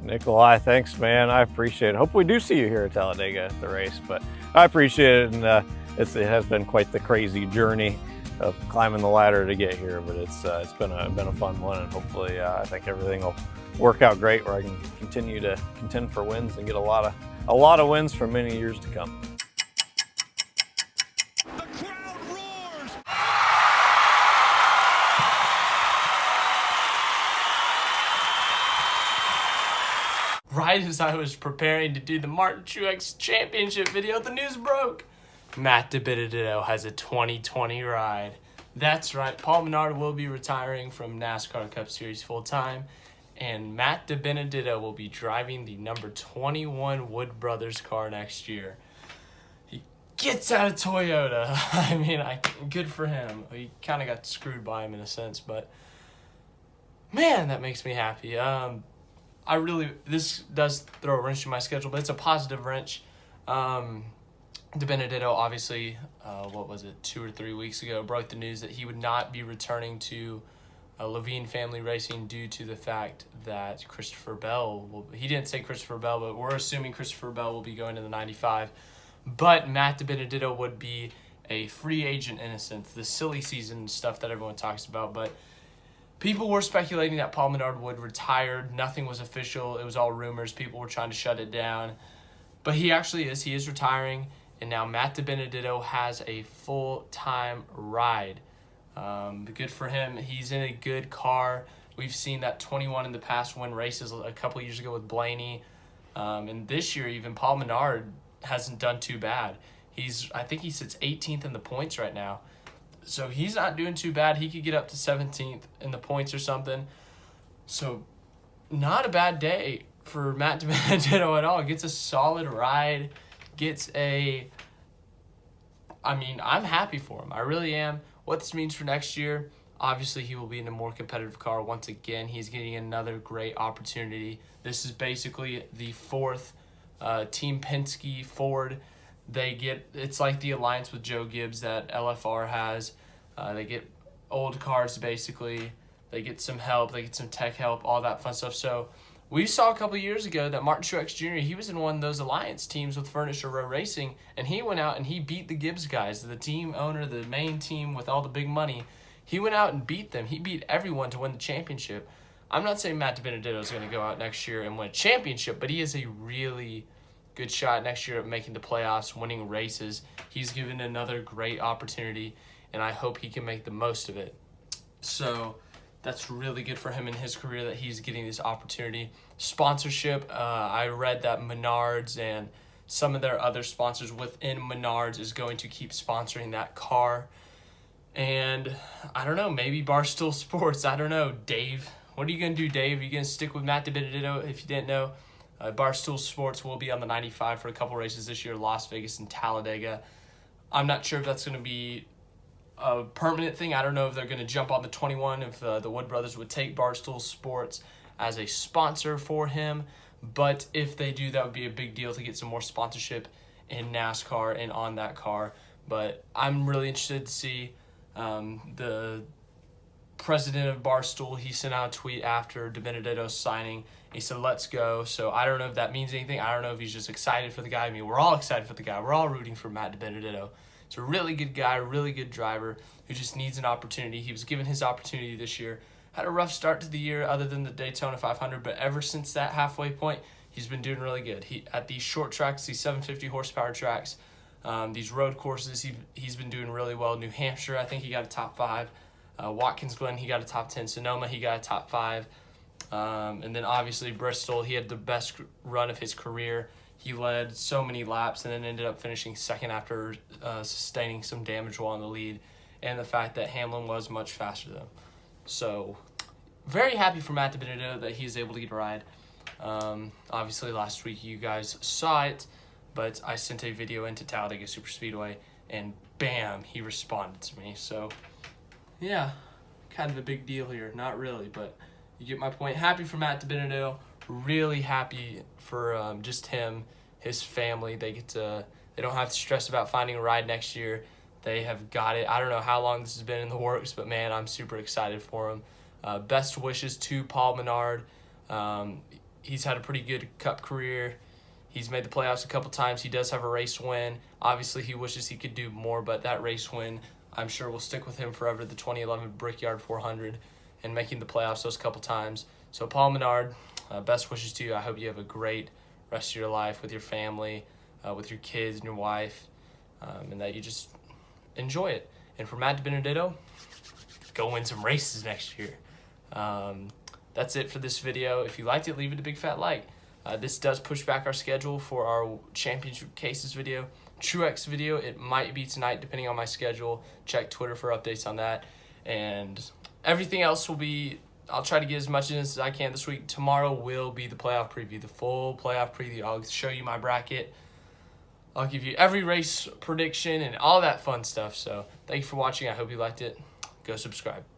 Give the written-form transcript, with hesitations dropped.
Nikolai, thanks, man. I appreciate it. Hope we do see you here at Talladega at the race, but I appreciate it, and it has been quite the crazy journey of climbing the ladder to get here. But it's been a fun one, and hopefully, I think everything will work out great, where I can continue to contend for wins and get a lot of wins for many years to come. Right as I was preparing to do the Martin Truex Championship video, the news broke. Matt Dibenedetto has a 2020 ride. That's right, Paul Menard will be retiring from NASCAR Cup Series full-time, and Matt Dibenedetto will be driving the number 21 Wood Brothers car next year. He gets out of Toyota. I mean, good for him. He kind of got screwed by him in a sense, but man, that makes me happy. This does throw a wrench in my schedule, but it's a positive wrench. Dibenedetto, obviously, 2 or 3 weeks ago, broke the news that he would not be returning to Levine Family Racing due to the fact that Christopher Bell he didn't say Christopher Bell, but we're assuming Christopher Bell will be going to the 95. But Matt Dibenedetto would be a free agent in a sense, the silly season stuff that everyone talks about, but people were speculating that Paul Menard would retire. Nothing was official. It was all rumors. People were trying to shut it down. But he actually is. He is retiring. And now Matt Dibenedetto has a full-time ride. Good for him. He's in a good car. We've seen that 21 in the past win races a couple years ago with Blaney. And this year, even Paul Menard hasn't done too bad. I think he sits 18th in the points right now. So he's not doing too bad. He could get up to 17th in the points or something. So not a bad day for Matt Dibenedetto at all. Gets a solid ride. I'm happy for him. I really am. What this means for next year, obviously he will be in a more competitive car. Once again, he's getting another great opportunity. This is basically the fourth Team Penske Ford. It's like the alliance with Joe Gibbs that LFR has. They get old cars basically. They get some help. They get some tech help, all that fun stuff. So we saw a couple years ago that Martin Truex Jr., he was in one of those alliance teams with Furniture Row Racing, and he went out and he beat the Gibbs guys, the team owner, the main team with all the big money. He went out and beat them. He beat everyone to win the championship. I'm not saying Matt Dibenedetto is going to go out next year and win a championship, but he is a really good shot next year at making the playoffs, winning races. He's given another great opportunity, and I hope he can make the most of it. So that's really good for him in his career that he's getting this opportunity. Sponsorship, I read that Menards and some of their other sponsors within Menards is going to keep sponsoring that car. And I don't know, maybe Barstool Sports, I don't know. Dave, what are you going to do, Dave? Are you going to stick with Matt Dibenedetto if you didn't know? Barstool Sports will be on the 95 for a couple races this year, Las Vegas and Talladega. I'm not sure if that's going to be a permanent thing. I don't know if they're going to jump on the 21, if the Wood Brothers would take Barstool Sports as a sponsor for him. But if they do, that would be a big deal to get some more sponsorship in NASCAR and on that car. But I'm really interested to see the president of Barstool, he sent out a tweet after Dibenedetto's signing. He said, "Let's go." So I don't know if that means anything. I don't know if he's just excited for the guy. I mean, we're all excited for the guy. We're all rooting for Matt Dibenedetto. He's a really good guy, really good driver who just needs an opportunity. He was given his opportunity this year. Had a rough start to the year other than the Daytona 500, but ever since that halfway point, he's been doing really good. At these short tracks, these 750 horsepower tracks, these road courses, he's been doing really well. New Hampshire, I think he got a top 5. Watkins Glen, he got a top 10. Sonoma, he got a top 5. And then obviously Bristol, he had the best run of his career. He led so many laps and then ended up finishing second after sustaining some damage while in the lead, and the fact that Hamlin was much faster than him. So very happy for Matt Dibenedetto that he's able to get a ride. Obviously last week you guys saw it, but I sent a video into Talladega Superspeedway, and bam, he responded to me. So yeah, kind of a big deal here. Not really, but you get my point. Happy for Matt Dibenedetto. Really happy for just him, his family. They don't have to stress about finding a ride next year. They have got it. I don't know how long this has been in the works, but man, I'm super excited for him. Best wishes to Paul Menard. he's had a pretty good Cup career. He's made the playoffs a couple times. He does have a race win. Obviously, he wishes he could do more, but that race win, I'm sure, will stick with him forever. The 2011 Brickyard 400 and making the playoffs those couple times. So, Paul Menard, best wishes to you. I hope you have a great rest of your life with your family, with your kids and your wife, and that you just enjoy it. And for Matt Dibenedetto, go win some races next year. That's it for this video. If you liked it, leave it a big fat like. This does push back our schedule for our championship cases video. Truex video, it might be tonight depending on my schedule. Check Twitter for updates on that. And everything else will be, I'll try to get as much in as I can this week. Tomorrow will be the playoff preview, the full playoff preview. I'll show you my bracket. I'll give you every race prediction and all that fun stuff. So thank you for watching. I hope you liked it. Go subscribe.